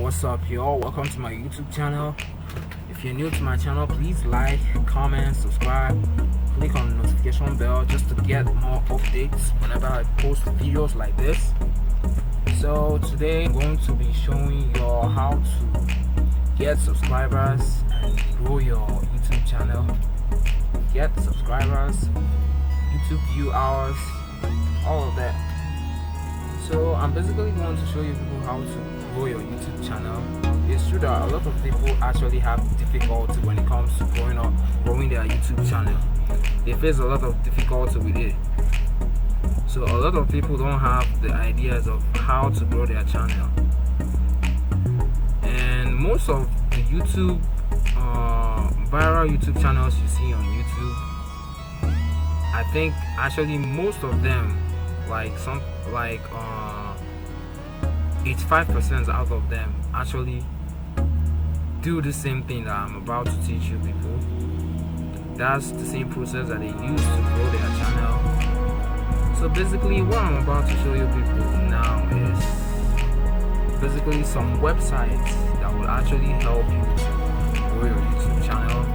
What's up, y'all? Welcome to my YouTube channel. If you're new to my channel, please like, comment, subscribe, click on the notification bell just to get more updates whenever I post videos like this. So today I'm going to be showing you all how to get subscribers and grow your YouTube channel. Get subscribers, YouTube view hours, all of that. So I'm basically going to show you people how to grow your YouTube channel. It's true that a lot of people actually have difficulty when it comes to growing their YouTube channel. They face a lot of difficulty with it. So a lot of people don't have the ideas of how to grow their channel. And most of the YouTube viral YouTube channels you see on YouTube, I think actually most of them, 85% out of them actually do the same thing that I'm about to teach you people. That's the same process that they use to grow their channel. So basically what I'm about to show you people now is basically some websites that will actually help you to grow your YouTube channel.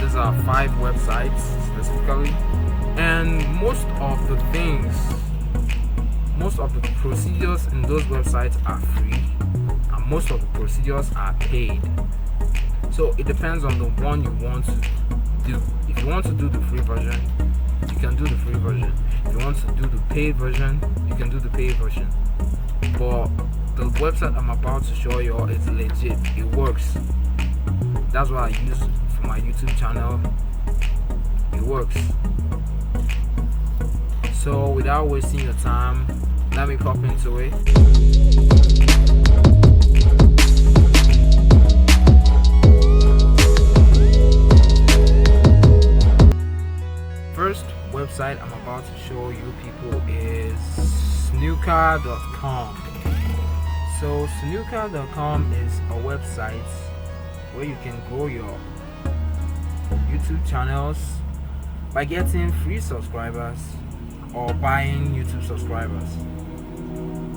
These are 5 websites specifically, and most of the procedures in those websites are free, and most of the procedures are paid. So it depends on the one you want to do. If you want to do the free version, you can do the free version. If you want to do the paid version, you can do the paid version. But the website I'm about to show you is legit. It works. That's what I use for my YouTube channel. It works. So without wasting your time, let me pop into it. First website I'm about to show you people is snooker.com. So snooker.com is a website where you can grow your YouTube channels by getting free subscribers or buying YouTube subscribers.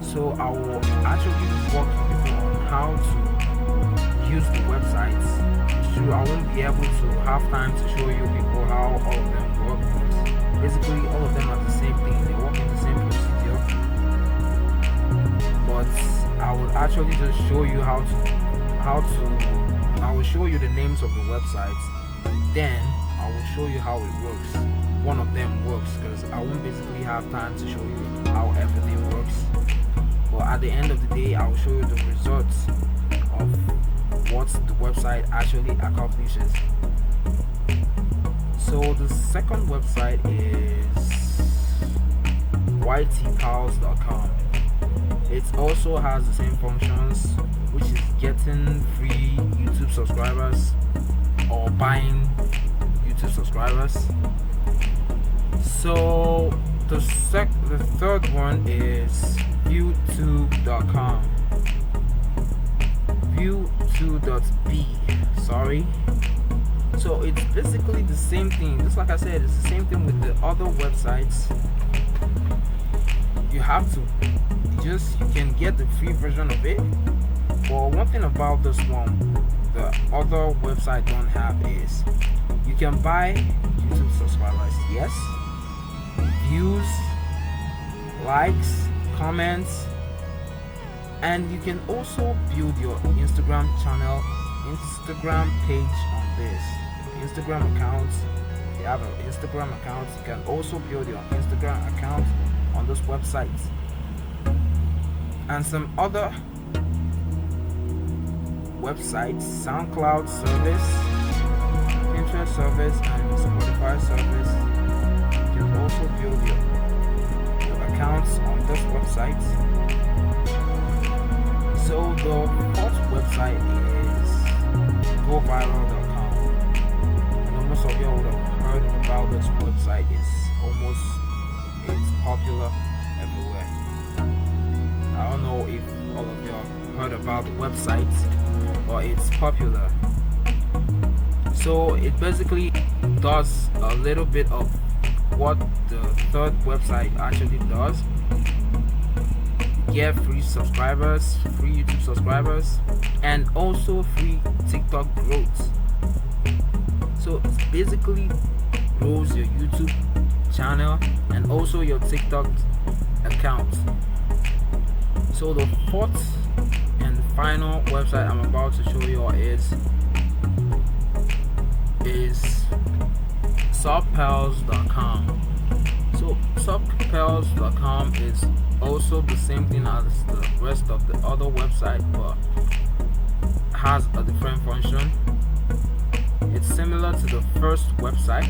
So I will actually walk you people on how to use the websites. It's true, I won't be able to have time to show you people how all of them work. Basically all of them are the same thing, they work in the same procedure. But I will actually just show you I will show you the names of the websites, then I will show you how it works. One of them works, because I won't basically have time to show you how everything works. But at the end of the day, I will show you the results of what the website actually accomplishes. So the second website is ytpals.com. It also has the same functions, which is getting free YouTube subscribers or buying YouTube subscribers. So the third one is viewtube.com. View2.b. Sorry. So it's basically the same thing. Just like I said, it's the same thing with the other websites. You can get the free version of it. But one thing about this one, the other website don't have is you can buy YouTube subscribers, yes, views, likes, comments, and you can also build your Instagram page on this. Instagram accounts, if you have an Instagram account, you can also build your Instagram account on those websites. And some other websites, SoundCloud service, Pinterest service, and Spotify service. You can also build your accounts on those websites. So the fourth website is goviral.com. I know most of you would have heard about this website. It's popular everywhere. I don't know if all of you have heard about the website, but it's popular. So it basically does a little bit of what the third website actually does. get free subscribers, free YouTube subscribers, and also free TikTok growth. So it basically grows your YouTube channel and also your TikTok account. So the fourth and final website I'm about to show you is subpels.com. So subpels.com is also the same thing as the rest of the other website, but has a different function. It's similar to the first website.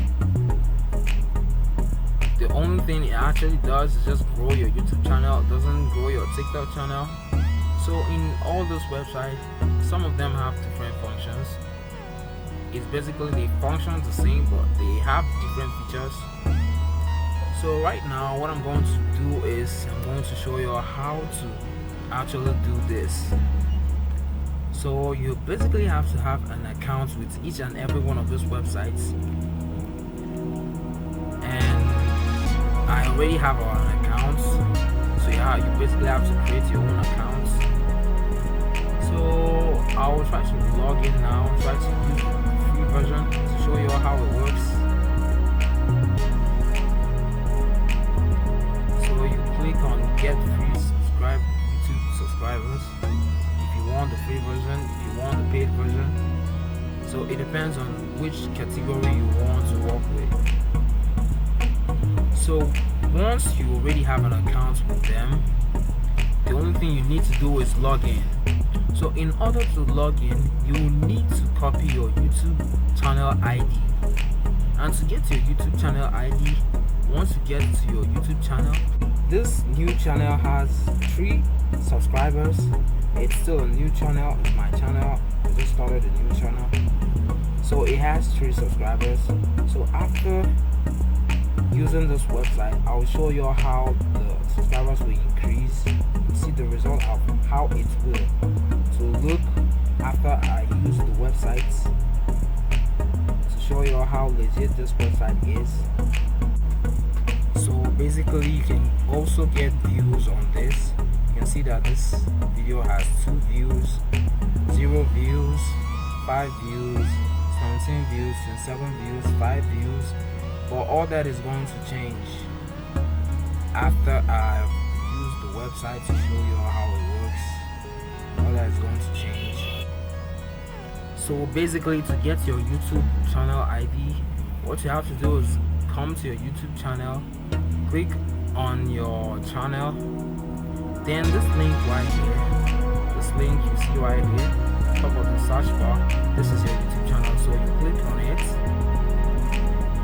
The only thing it actually does is just grow your YouTube channel. It doesn't grow your TikTok channel. So in all those websites, some of them have different functions. It's basically the functions the same, but they have different features. So right now what I'm going to do is I'm going to show you how to actually do this. So you basically have to have an account with each and every one of those websites, and I already have an account. So yeah, you basically have to create your own account. So I will try to log in now, try to use the free version to show you how it works. So you click on get free subscribe YouTube subscribers if you want the free version, if you want the paid version. So it depends on which category you want to work with. So once you already have an account with them, the only thing you need to do is log in. So in order to log in, you will need to copy your YouTube channel ID. And to get your YouTube channel ID, once you get to your YouTube channel, this new channel has 3 subscribers. It's still a new channel. It's my channel. I just started a new channel. So it has 3 subscribers. So after using this website, I will show you how the subscribers will increase. You see the result of how it will. So look after I use the website to show you how legit this website is. So basically you can also get views on this. You can see that this video has 2 views, 0 views, 5 views, 17 views, 27 views, 5 views. But all that is going to change after I've used the website to show you how it works. All that is going to change. So basically, to get your YouTube channel ID, what you have to do is come to your YouTube channel, click on your channel, then this link right here, this link you see right here, top of the search bar, this is your YouTube channel. So you click on it,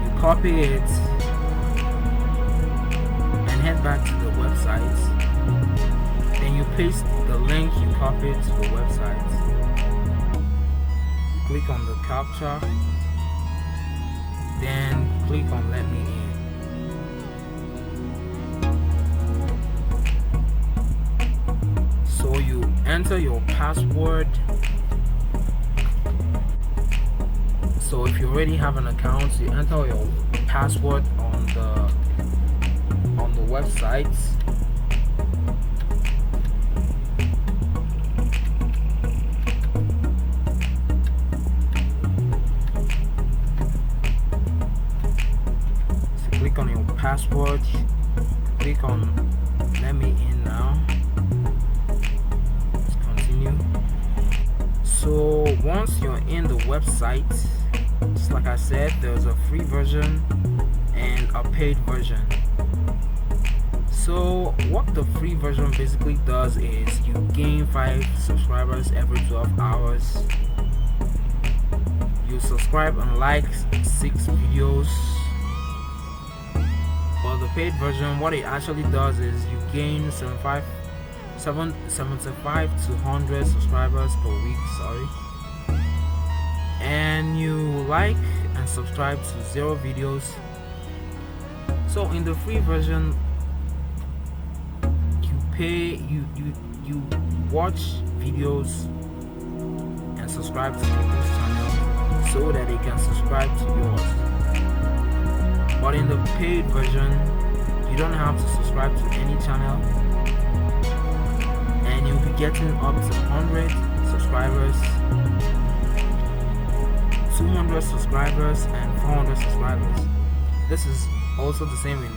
you copy it, and head back to the website. Then you paste the link you copied to the website. You click on the captcha, then click on let me in. So you enter your password. So if you already have an account, you enter your password on the website. So click on your password, click on let me in now. Let's continue. So once you're in the website, just like I said, there's a free version and a paid version. So what the free version basically does is you gain 5 subscribers every 12 hours. You subscribe and like 6 videos. But the paid version, what it actually does is you gain 75 to 100 subscribers per week, and you like and subscribe to 0 videos. So in the free version, you pay, you watch videos and subscribe to people's channels so that they can subscribe to yours. But in the paid version, you don't have to subscribe to any channel. getting up to 100 subscribers, 200 subscribers, and 400 subscribers. This is also the same in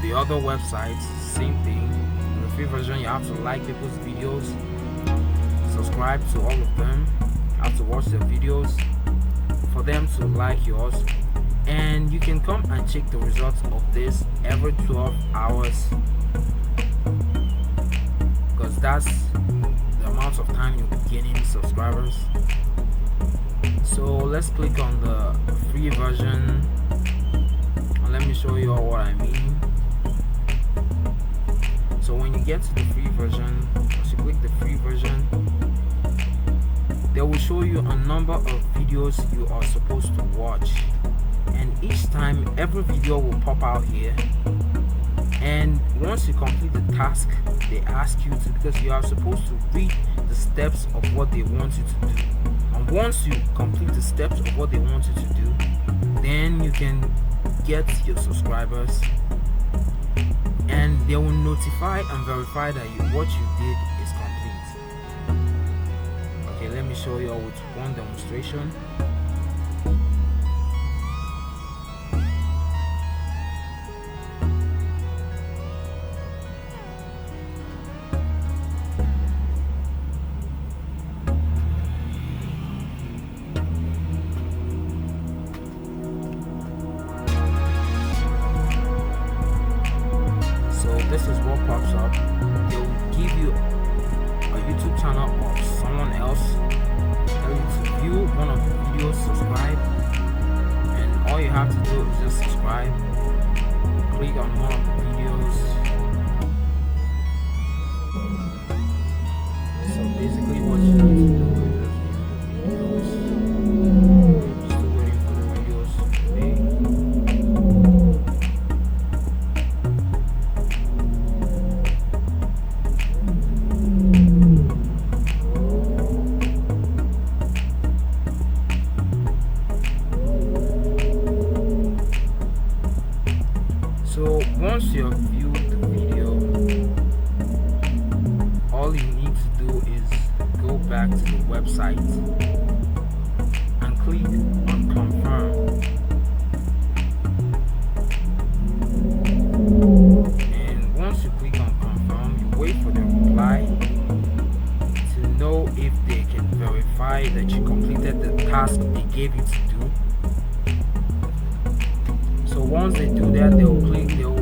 the other websites. Same thing. In the free version, you have to like people's videos, subscribe to all of them, you have to watch their videos for them to like yours, and you can come and check the results of this every 12 hours, because that's the amount of time you'll be gaining subscribers. So let's click on the free version and let me show you all what I mean. So when you get to the free version, once you click the free version, they will show you a number of videos you are supposed to watch, and each time every video will pop out here, and once you complete the task, they ask you to, because you are supposed to read the steps of what they want you to do, and once you complete the steps of what they want you to do, then you can get your subscribers, and they will notify and verify that what you did is complete. Okay, let me show you all with one demonstration. This is what pops up. They will give you a YouTube channel of someone else, tell you to view one of the videos, subscribe, and all you have to do is just subscribe, click on one of the videos. So basically what you need to do is just view the videos. Still waiting for the videos to play. So once you have viewed the video, all you need to do is go back to the website and click on confirm. And once you click on confirm, you wait for the reply to know if they can verify that you completed the task they gave you to do. So once they do that, they will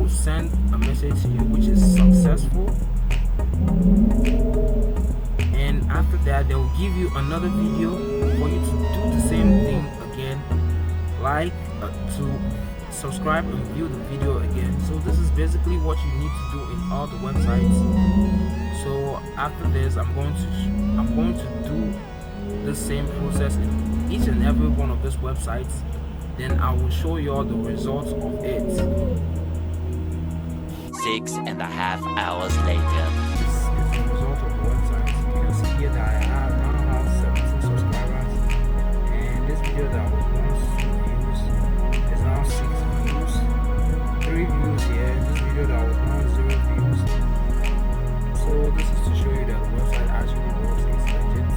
send a message to you which is successful, and after that they will give you another video for you to do the same thing again, like to subscribe and view the video again. So this is basically what you need to do in all the websites. So after this, I'm going to do the same process in each and every one of these websites. Then I will show you all the results of it. 6.5 hours later. This is the result of the website. You can see here that I have now 17 subscribers, and this video that was once 2 views is now 6 views, 3 views here. This video that was once 0 views. So this is to show you that the website actually works. It's legit.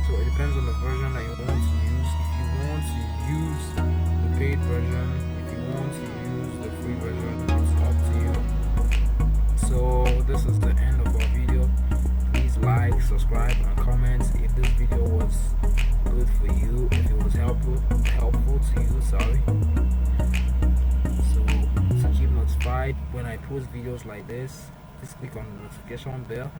So it depends on the version that you want to use. If you want to use the paid version, if you want to use the free version, it's up to you. So this is the end of our video. Please like, subscribe, and comment if this video was good for you, if it was helpful to you. So to keep notified when I post videos like this, just click on the notification bell